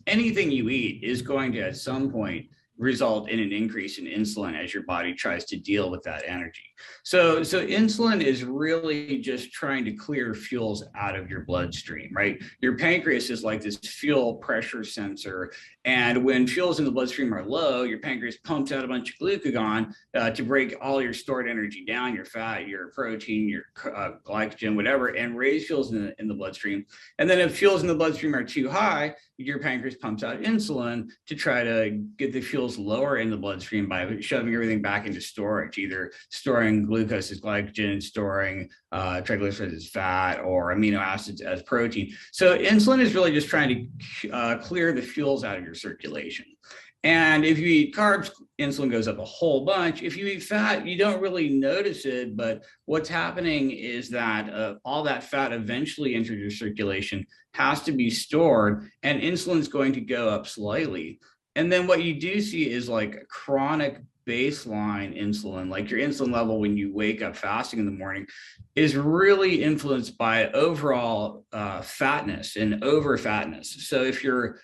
anything you eat is going to at some point result in an increase in insulin as your body tries to deal with that energy. So insulin is really just trying to clear fuels out of your bloodstream, right? Your pancreas is like this fuel pressure sensor. And when fuels in the bloodstream are low, your pancreas pumps out a bunch of glucagon to break all your stored energy down, your fat, your protein, your glycogen, whatever, and raise fuels in the bloodstream. And then if fuels in the bloodstream are too high, your pancreas pumps out insulin to try to get the fuels lower in the bloodstream by shoving everything back into storage, either storing glucose as glycogen, storing triglycerides as fat, or amino acids as protein. So insulin is really just trying to clear the fuels out of your circulation. And if you eat carbs, insulin goes up a whole bunch. If you eat fat, you don't really notice it, but what's happening is that all that fat eventually enters your circulation, has to be stored, and insulin is going to go up slightly. And then what you do see is like chronic baseline insulin, like your insulin level when you wake up fasting in the morning, is really influenced by overall fatness and overfatness. So if you're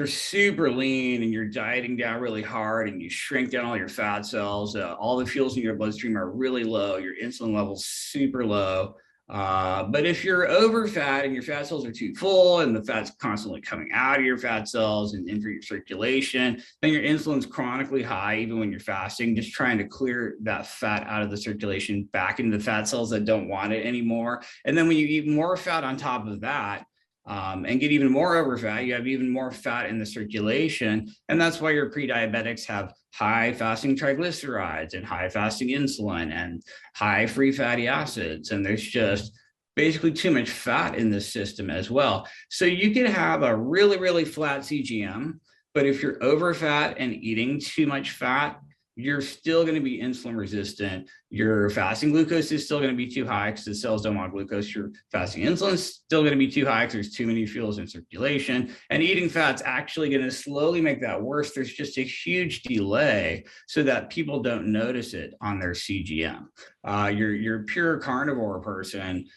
super lean and you're dieting down really hard and you shrink down all your fat cells, all the fuels in your bloodstream are really low, your insulin level's super low. But if you're over fat and your fat cells are too full and the fat's constantly coming out of your fat cells and into your circulation, then your insulin's chronically high, even when you're fasting, just trying to clear that fat out of the circulation back into the fat cells that don't want it anymore. And then when you eat more fat on top of that, and get even more over fat, you have even more fat in the circulation. And that's why your pre-diabetics have high fasting triglycerides and high fasting insulin and high free fatty acids. And there's just basically too much fat in the system as well. So you could have a really, really flat CGM, but if you're over fat and eating too much fat, you're still going to be insulin resistant. Your fasting glucose is still going to be too high because the cells don't want glucose. Your fasting insulin is still going to be too high because there's too many fuels in circulation. And eating fat's actually going to slowly make that worse. There's just a huge delay so that people don't notice it on their CGM. Your pure carnivore person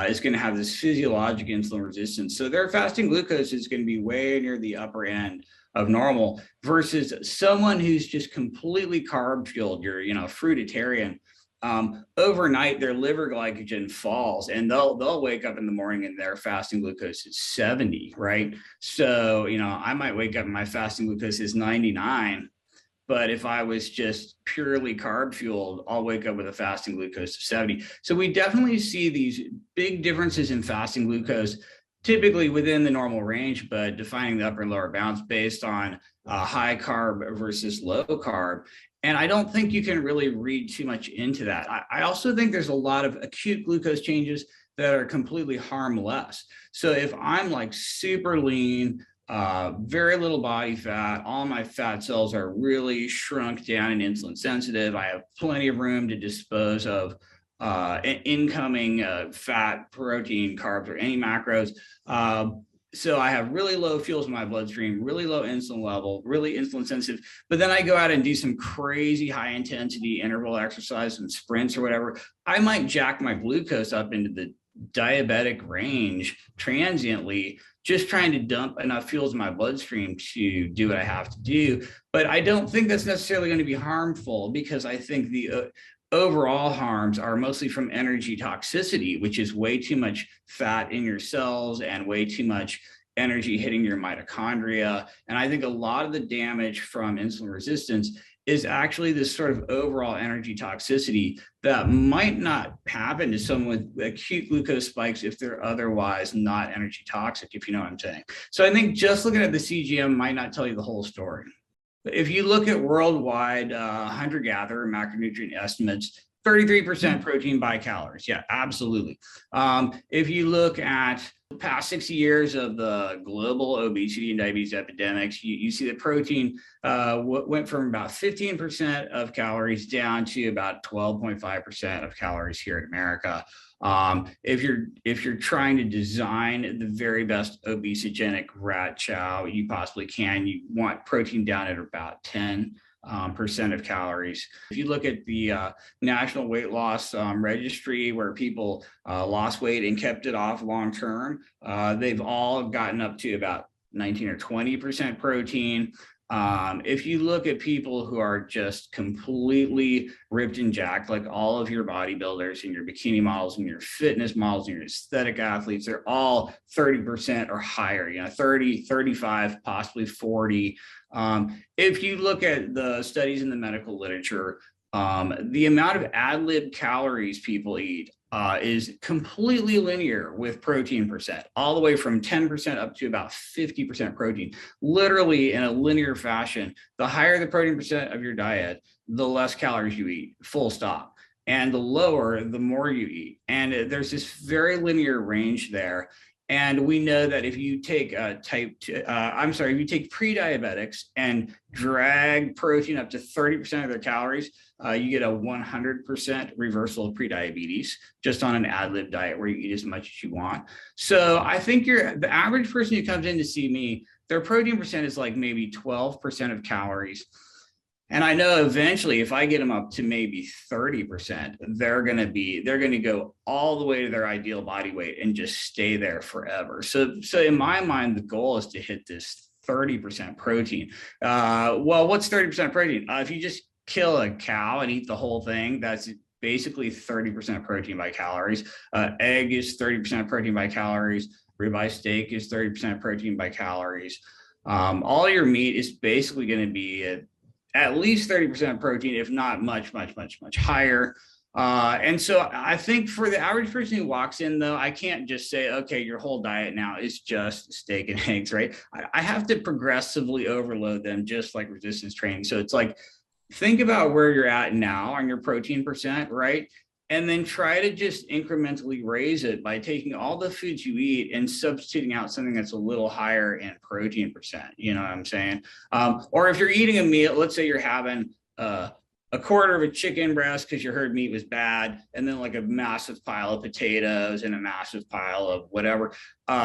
is going to have this physiologic insulin resistance. So their fasting glucose is going to be way near the upper end of normal versus someone who's just completely carb fueled, you're, fruitarian. Overnight, their liver glycogen falls and they'll wake up in the morning and their fasting glucose is 70, right? So, I might wake up and my fasting glucose is 99, but if I was just purely carb fueled, I'll wake up with a fasting glucose of 70. So we definitely see these big differences in fasting glucose, typically within the normal range, but defining the upper and lower bounds based on high carb versus low carb. And I don't think you can really read too much into that. I also think there's a lot of acute glucose changes that are completely harmless. So if I'm like super lean, very little body fat, all my fat cells are really shrunk down and insulin sensitive, I have plenty of room to dispose of incoming fat, protein, carbs, or any macros. So I have really low fuels in my bloodstream, really low insulin level, really insulin sensitive. But then I go out and do some crazy high intensity interval exercise and sprints or whatever. I might jack my glucose up into the diabetic range transiently, just trying to dump enough fuels in my bloodstream to do what I have to do. But I don't think that's necessarily going to be harmful because I think the overall harms are mostly from energy toxicity, which is way too much fat in your cells and way too much energy hitting your mitochondria. And I think a lot of the damage from insulin resistance is actually this sort of overall energy toxicity that might not happen to someone with acute glucose spikes if they're otherwise not energy toxic, if you know what I'm saying. So I think just looking at the CGM might not tell you the whole story. If you look at worldwide hunter-gatherer macronutrient estimates, 33% protein by calories. Yeah, absolutely. If you look at the past 60 years of the global obesity and diabetes epidemics, you see that protein went from about 15% of calories down to about 12.5% of calories here in America. If you're trying to design the very best obesogenic rat chow you possibly can, you want protein down at about 10% of calories. If you look at the National Weight Loss Registry, where people lost weight and kept it off long term, they've all gotten up to about 19 or 20% protein. If you look at people who are just completely ripped and jacked, like all of your bodybuilders and your bikini models and your fitness models and your aesthetic athletes, they're all 30% or higher, 30, 35, possibly 40. If you look at the studies in the medical literature, the amount of ad lib calories people eat is completely linear with protein percent, all the way from 10% up to about 50% protein, literally in a linear fashion. The higher the protein percent of your diet, the less calories you eat, full stop. And the lower, the more you eat. And there's this very linear range there. And we know that if you take if you take pre-diabetics and drag protein up to 30% of their calories, you get a 100% reversal of prediabetes just on an ad lib diet where you eat as much as you want. So I think the average person who comes in to see me, their protein percent is like maybe 12% of calories. And I know eventually if I get them up to maybe 30%, they're going to go all the way to their ideal body weight and just stay there forever. So in my mind, the goal is to hit this 30% protein. Well, what's 30% protein? If you just kill a cow and eat the whole thing, that's basically 30% protein by calories. Egg is 30% protein by calories. Ribeye steak is 30% protein by calories. All your meat is basically going to be at least 30% protein, if not much higher. And so I think for the average person who walks in, though, I can't just say, okay, your whole diet now is just steak and eggs, right? I have to progressively overload them, just like resistance training. So it's like, think about where you're at now on your protein percent, right? And then try to just incrementally raise it by taking all the foods you eat and substituting out something that's a little higher in protein percent. You know what I'm saying? Or if you're eating a meal, let's say you're having a quarter of a chicken breast because your herd meat was bad, and then like a massive pile of potatoes and a massive pile of whatever,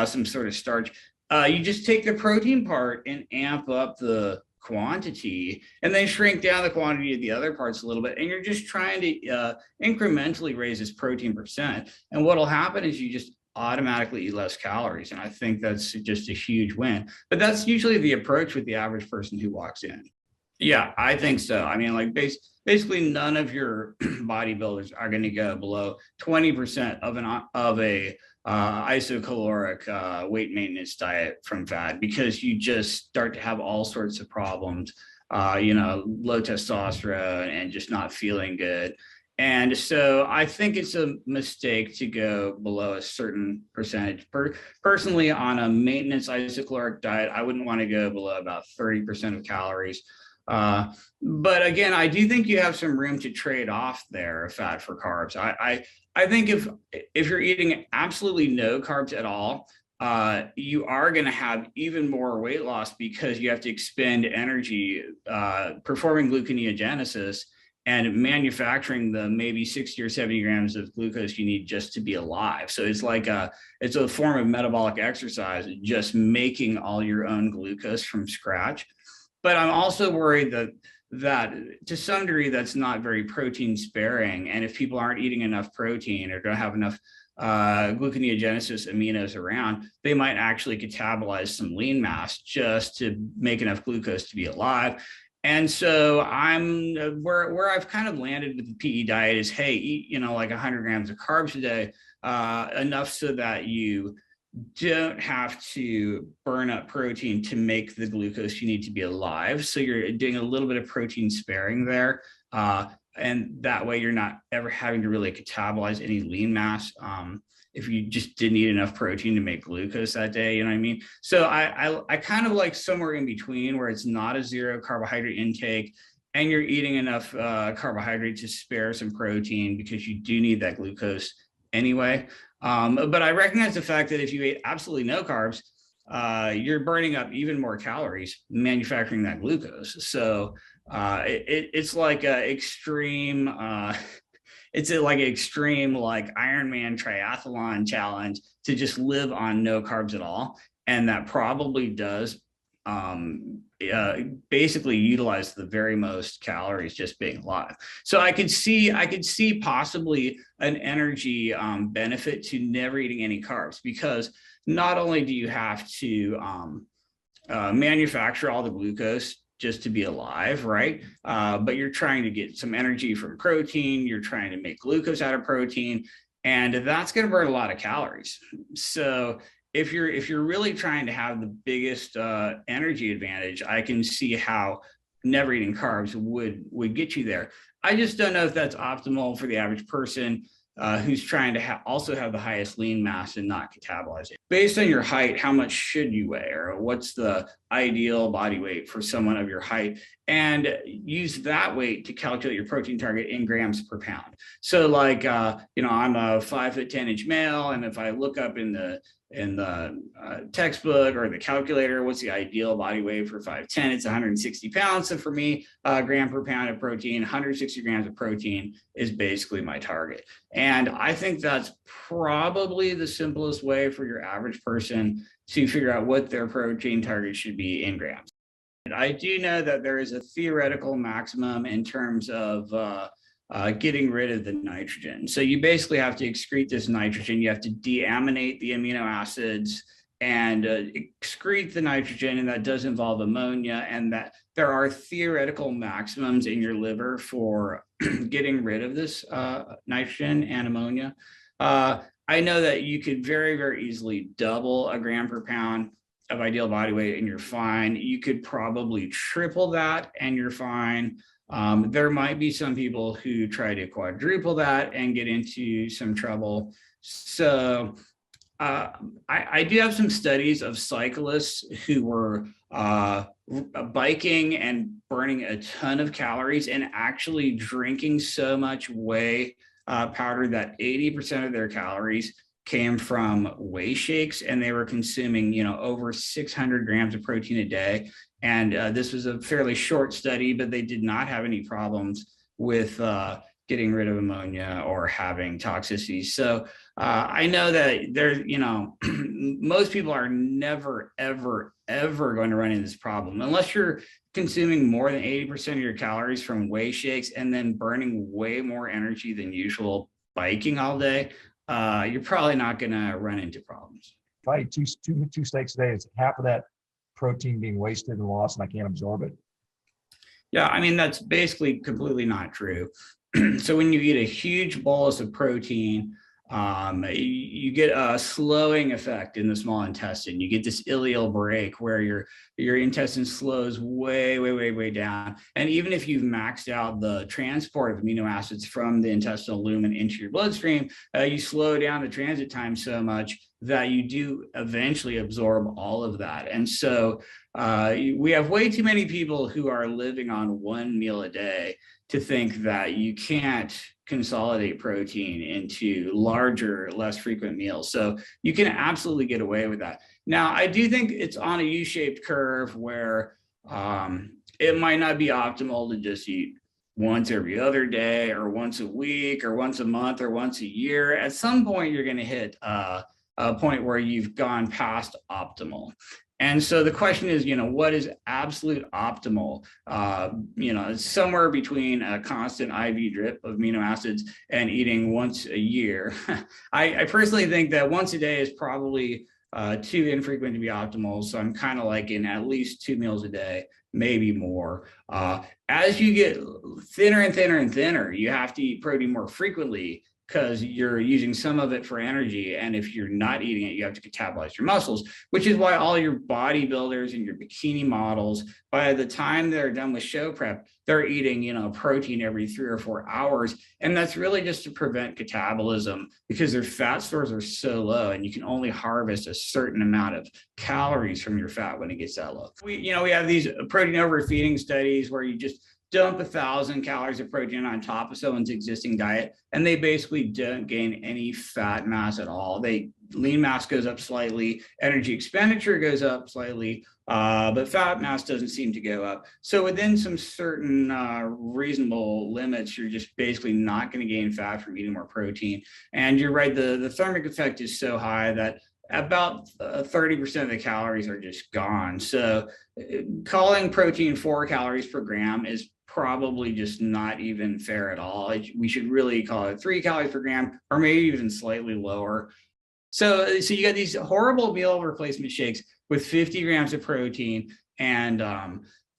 some sort of starch. You just take the protein part and amp up the quantity and then shrink down the quantity of the other parts a little bit, and you're just trying to incrementally raise this protein percent, and what'll happen is you just automatically eat less calories. And I think that's just a huge win. But that's usually the approach with the average person who walks in. Yeah, I think so. I mean, like basically none of your bodybuilders are going to go below 20% of a isocaloric weight maintenance diet from fat, because you just start to have all sorts of problems, low testosterone and just not feeling good. And so I think it's a mistake to go below a certain percentage. Personally, on a maintenance isocaloric diet, I wouldn't want to go below about 30% of calories. But again, I do think you have some room to trade off there, fat for carbs. I think if you're eating absolutely no carbs at all, you are going to have even more weight loss, because you have to expend energy performing gluconeogenesis and manufacturing the maybe 60 or 70 grams of glucose you need just to be alive. So it's like it's a form of metabolic exercise, just making all your own glucose from scratch. But I'm also worried that to some degree, that's not very protein sparing. And if people aren't eating enough protein or don't have enough gluconeogenesis aminos around, they might actually catabolize some lean mass just to make enough glucose to be alive. And so I'm where I've kind of landed with the PE diet is, hey, eat, like 100 grams of carbs a day, enough so that you don't have to burn up protein to make the glucose you need to be alive. So you're doing a little bit of protein sparing there. And that way you're not ever having to really catabolize any lean mass if you just didn't eat enough protein to make glucose that day, you know what I mean? So I kind of like somewhere in between, where it's not a zero carbohydrate intake and you're eating enough carbohydrate to spare some protein, because you do need that glucose anyway. But I recognize the fact that if you ate absolutely no carbs, you're burning up even more calories manufacturing that glucose. So it's like a extreme, like Ironman triathlon challenge to just live on no carbs at all. And that probably does basically utilize the very most calories just being alive. So I could see possibly an energy benefit to never eating any carbs, because not only do you have to manufacture all the glucose just to be alive, right? But you're trying to get some energy from protein. You're trying to make glucose out of protein, and that's going to burn a lot of calories. So if you're really trying to have the biggest energy advantage, I can see how never eating carbs would get you there. I just don't know if that's optimal for the average person who's trying to also have the highest lean mass and not catabolize it. Based on your height, how much should you weigh, or what's the ideal body weight for someone of your height? And use that weight to calculate your protein target in grams per pound. So like, I'm a 5'10" male, and if I look up in the textbook or the calculator, what's the ideal body weight for 5'10"? It's 160 pounds. So for me, gram per pound of protein, 160 grams of protein is basically my target. And I think that's probably the simplest way for your average person to figure out what their protein target should be in grams. And I do know that there is a theoretical maximum in terms of getting rid of the nitrogen. So you basically have to excrete this nitrogen. You have to deaminate the amino acids and excrete the nitrogen, and that does involve ammonia, and that there are theoretical maximums in your liver for getting rid of this nitrogen and ammonia. I know that you could very, very easily double a gram per pound of ideal body weight and you're fine. You could probably triple that and you're fine. There might be some people who try to quadruple that and get into some trouble. So I do have some studies of cyclists who were biking and burning a ton of calories and actually drinking so much whey powder that 80% of their calories came from whey shakes, and they were consuming, over 600 grams of protein a day. And this was a fairly short study, but they did not have any problems with getting rid of ammonia or having toxicity. So I know that most people are never, ever, ever going to run into this problem unless you're consuming more than 80% of your calories from whey shakes and then burning way more energy than usual biking all day. You're probably not going to run into problems. If I eat two steaks a day, it's half of that protein being wasted and lost, and I can't absorb it. Yeah, I mean, that's basically completely not true. So when you eat a huge bolus of protein, you get a slowing effect in the small intestine. You get this ileal break where your intestine slows way, way, way, way down. And even if you've maxed out the transport of amino acids from the intestinal lumen into your bloodstream, you slow down the transit time so much that you do eventually absorb all of that. And so we have way too many people who are living on one meal a day to think that you can't consolidate protein into larger, less frequent meals. So you can absolutely get away with that. Now, I do think it's on a U-shaped curve where it might not be optimal to just eat once every other day or once a week or once a month or once a year. At some point, you're going to hit a point where you've gone past optimal. And so the question is, what is absolute optimal? It's somewhere between a constant IV drip of amino acids and eating once a year. I personally think that once a day is probably too infrequent to be optimal. So I'm kind of like in at least 2 meals a day, maybe more. As you get thinner and thinner and thinner, you have to eat protein more frequently, because you're using some of it for energy. And if you're not eating it, you have to catabolize your muscles, which is why all your bodybuilders and your bikini models, by the time they're done with show prep, they're eating, protein every 3 or 4 hours. And that's really just to prevent catabolism, because their fat stores are so low and you can only harvest a certain amount of calories from your fat when it gets that low. We have these protein overfeeding studies where you just dump 1,000 calories of protein on top of someone's existing diet, and they basically don't gain any fat mass at all. Lean mass goes up slightly, energy expenditure goes up slightly, but fat mass doesn't seem to go up. So within some certain reasonable limits, you're just basically not going to gain fat from eating more protein. And you're right, the thermic effect is so high that about 30% of the calories are just gone. So calling protein 4 calories per gram is probably just not even fair at all. We should really call it 3 calories per gram, or maybe even slightly lower. So you got these horrible meal replacement shakes with 50 grams of protein and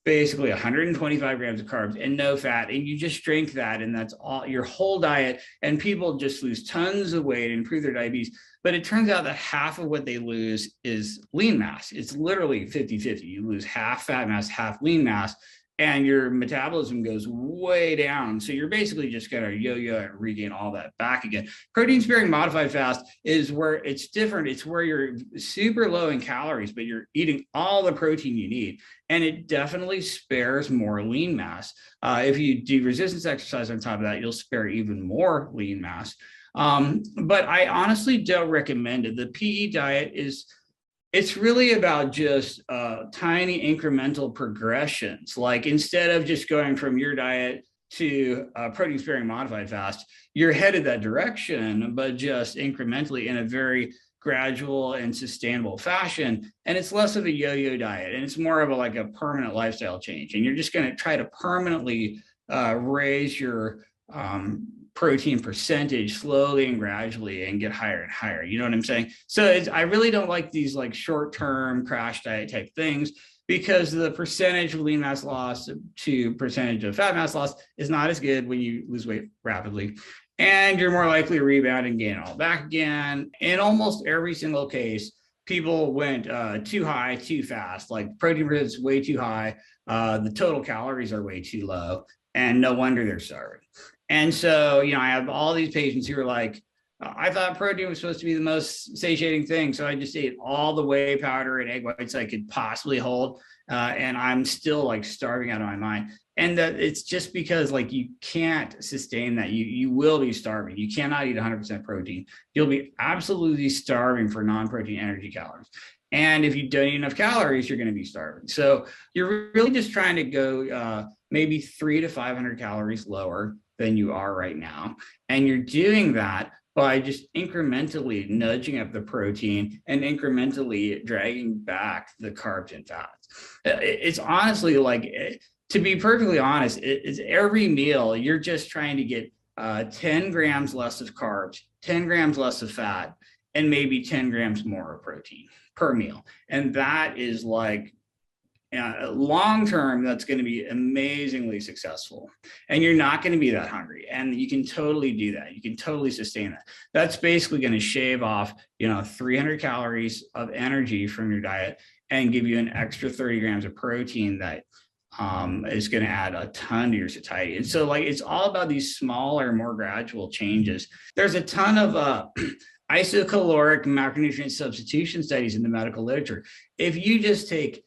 basically 125 grams of carbs and no fat, and you just drink that, and that's all your whole diet, and people just lose tons of weight and improve their diabetes. But it turns out that half of what they lose is lean mass. It's literally 50-50. You lose half fat mass, half lean mass, and your metabolism goes way down. So you're basically just going to yo-yo and regain all that back again. Protein sparing modified fast is where it's different. It's where you're super low in calories, but you're eating all the protein you need. And it definitely spares more lean mass. If you do resistance exercise on top of that, you'll spare even more lean mass. But I honestly don't recommend it. The PE diet it's really about just tiny incremental progressions. Like instead of just going from your diet to protein sparing modified fast, you're headed that direction, but just incrementally in a very gradual and sustainable fashion. And it's less of a yo-yo diet, and it's more of a permanent lifestyle change. And you're just going to try to permanently raise your protein percentage slowly and gradually and get higher and higher. You know what I'm saying? So I really don't like these short-term crash diet type things, because the percentage of lean mass loss to percentage of fat mass loss is not as good when you lose weight rapidly. And you're more likely to rebound and gain it all back again. In almost every single case, people went too high, too fast. Like protein percentage is way too high. The total calories are way too low, and no wonder they're starving. And so, I have all these patients who are like, I thought protein was supposed to be the most satiating thing, so I just ate all the whey powder and egg whites I could possibly hold, and I'm still starving out of my mind. And that it's just because you can't sustain that. You will be starving. You cannot eat 100% protein. You'll be absolutely starving for non-protein energy calories. And if you don't eat enough calories, you're going to be starving. So you're really just trying to go maybe 300 to 500 calories lower than you are right now. And you're doing that by just incrementally nudging up the protein and incrementally dragging back the carbs and fats. It's honestly to be perfectly honest, it's every meal you're just trying to get 10 grams less of carbs, 10 grams less of fat, and maybe 10 grams more of protein per meal. And that is long term, that's going to be amazingly successful, and you're not going to be that hungry, and you can totally do that. You can totally sustain that. That's basically going to shave off 300 calories of energy from your diet and give you an extra 30 grams of protein that is going to add a ton to your satiety. And so it's all about these smaller, more gradual changes. There's a ton of isocaloric macronutrient substitution studies in the medical literature. If you just take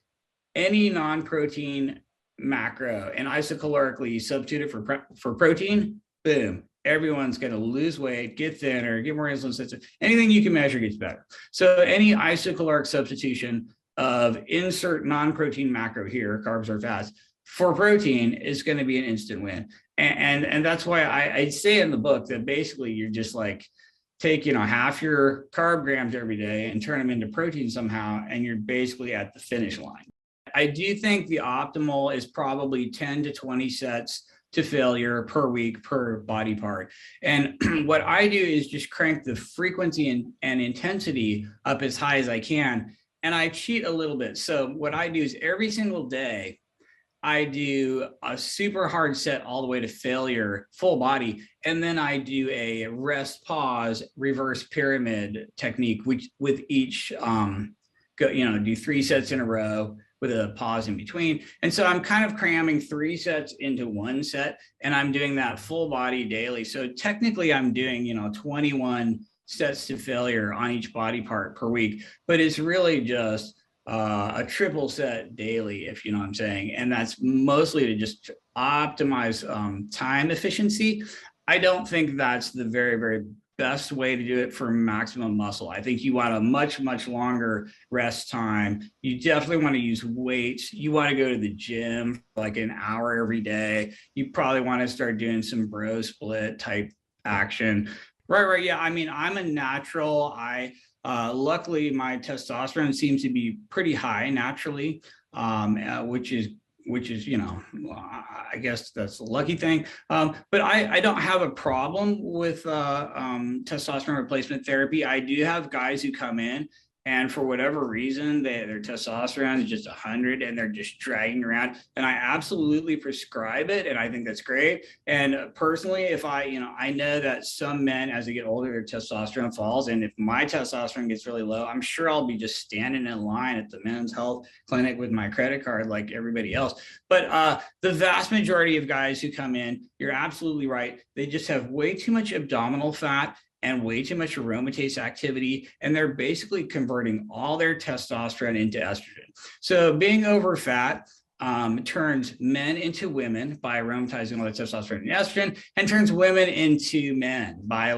any non-protein macro and isocalorically substitute it for protein, boom, everyone's going to lose weight, get thinner, get more insulin sensitive. Anything you can measure gets better. So any isocaloric substitution of insert non-protein macro here, carbs or fats, for protein is going to be an instant win. And that's why I say in the book that basically you're just take half your carb grams every day and turn them into protein somehow, and you're basically at the finish line. I do think the optimal is probably 10 to 20 sets to failure per week per body part. And what I do is just crank the frequency and intensity up as high as I can. And I cheat a little bit. So what I do is every single day, I do a super hard set all the way to failure, full body. And then I do a rest, pause, reverse pyramid technique, which with each, do 3 sets in a row with a pause in between. And so I'm kind of cramming 3 sets into 1 set, and I'm doing that full body daily. So technically I'm doing, 21 sets to failure on each body part per week, but it's really just a triple set daily, if you know what I'm saying. And that's mostly to just optimize time efficiency. I don't think that's the very, very best way to do it for maximum muscle. I think you want a much, much longer rest time. You definitely want to use weights. You want to go to the gym for an hour every day. You probably want to start doing some bro split type action. Right. Yeah. I mean, I'm a natural. Luckily, my testosterone seems to be pretty high naturally, which is, I guess that's a lucky thing. But I don't have a problem with testosterone replacement therapy. I do have guys who come in and for whatever reason, their testosterone is just 100 and they're just dragging around. And I absolutely prescribe it. And I think that's great. And personally, if I know that some men, as they get older, their testosterone falls. And if my testosterone gets really low, I'm sure I'll be just standing in line at the men's health clinic with my credit card like everybody else. But the vast majority of guys who come in, you're absolutely right. They just have way too much abdominal fat and way too much aromatase activity, and they're basically converting all their testosterone into estrogen. So being over fat turns men into women by aromatizing all their testosterone and estrogen, and turns women into men by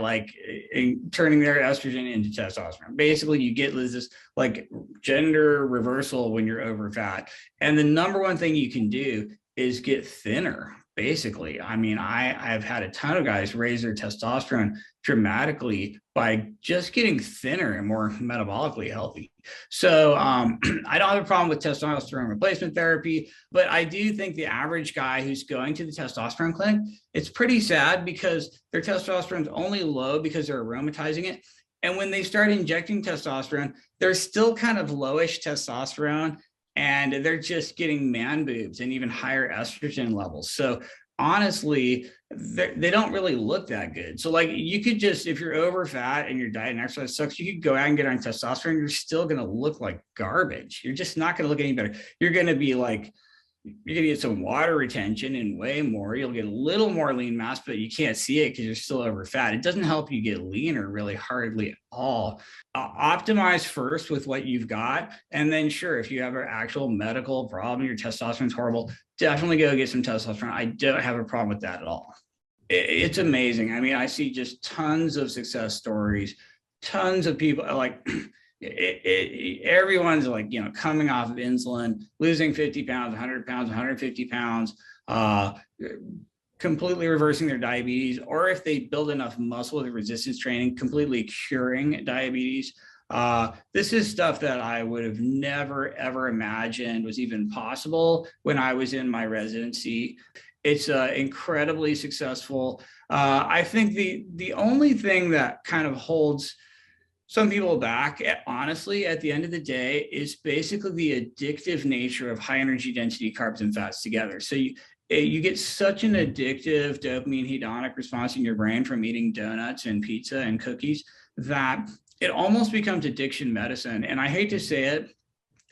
turning their estrogen into testosterone. Basically, you get this like gender reversal when you're over fat. And the number one thing you can do is get thinner. Basically, I mean, I've had a ton of guys raise their testosterone dramatically by just getting thinner and more metabolically healthy. So I don't have a problem with testosterone replacement therapy, but I do think the average guy who's going to the testosterone clinic, it's pretty sad because their testosterone is only low because they're aromatizing it. And when they start injecting testosterone, they're still kind of lowish testosterone, and they're just getting man boobs and even higher estrogen levels. So honestly, they don't really look that good. So like you could just, if you're over fat and your diet and exercise sucks, you could go out and get on testosterone. You're still going to look like garbage. You're just not going to look any better. You're going to be like, you're gonna get some water retention and way more. You'll get a little more lean mass, but you can't see it because you're still over fat. It doesn't help you get leaner really hardly at all. Optimize first with what you've got. And then sure, if you have an actual medical problem, your testosterone's horrible, definitely go get some testosterone. I don't have a problem with that at all. It's amazing. I mean, I see just tons of success stories, tons of people like, everyone's like, coming off of insulin, losing 50 pounds, 100 pounds, 150 pounds, completely reversing their diabetes, or if they build enough muscle with resistance training, completely curing diabetes. This is stuff that I would have never, ever imagined was even possible when I was in my residency. It's incredibly successful. I think the only thing that kind of holds some people back, honestly, at the end of the day, is basically the addictive nature of high energy density carbs and fats together. So you get such an addictive dopamine hedonic response in your brain from eating donuts and pizza and cookies that it almost becomes addiction medicine. And I hate to say it,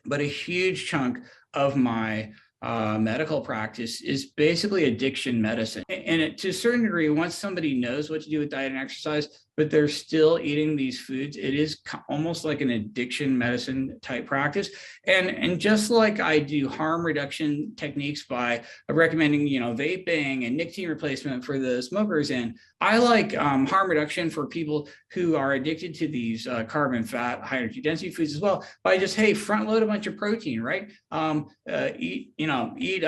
but a huge chunk of my medical practice is basically addiction medicine. And to a certain degree, once somebody knows what to do with diet and exercise, but they're still eating these foods, it is almost like an addiction medicine type practice. And just like I do harm reduction techniques by recommending, vaping and nicotine replacement for the smokers, and I like harm reduction for people who are addicted to these carb and fat, high energy density foods as well, by just, hey, front load a bunch of protein, right? Eat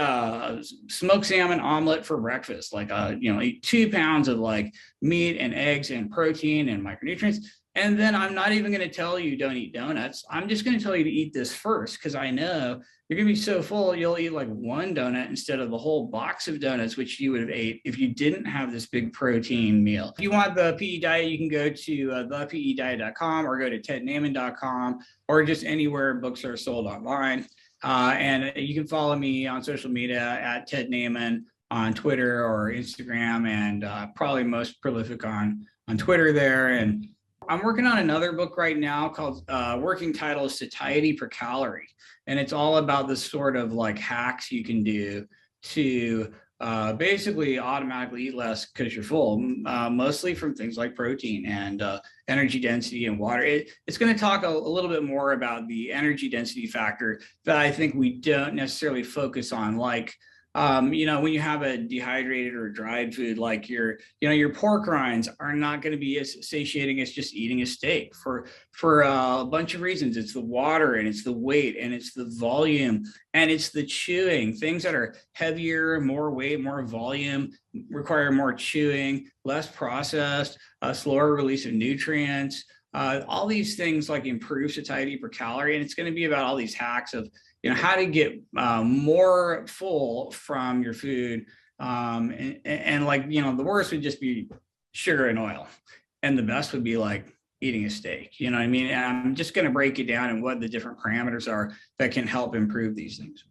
smoked salmon omelet for breakfast, like, eat 2 pounds of like meat and eggs and protein and micronutrients. And then I'm not even going to tell you don't eat donuts. I'm just going to tell you to eat this first, because I know you're going to be so full, you'll eat like one donut instead of the whole box of donuts, which you would have ate if you didn't have this big protein meal. If you want the PE diet, you can go to thepediet.com or go to tednaiman.com or just anywhere books are sold online. And you can follow me on social media at Ted NAIMAN on Twitter or Instagram, and probably most prolific on Twitter there. And I'm working on another book right now called working title is Satiety per Calorie. And it's all about the sort of like hacks you can do to basically automatically eat less because you're full, mostly from things like protein and energy density and water. It's going to talk a little bit more about the energy density factor that I think we don't necessarily focus on, like, when you have a dehydrated or dried food, like your pork rinds are not going to be as satiating as just eating a steak for a bunch of reasons. It's the water, and it's the weight, and it's the volume, and it's the chewing. Things that are heavier, more weight, more volume, require more chewing, less processed, slower release of nutrients. All these things like improve satiety per calorie. And it's going to be about all these hacks of how to get more full from your food. And like, the worst would just be sugar and oil. And the best would be like eating a steak. You know what I mean? And I'm just going to break it down and what the different parameters are that can help improve these things.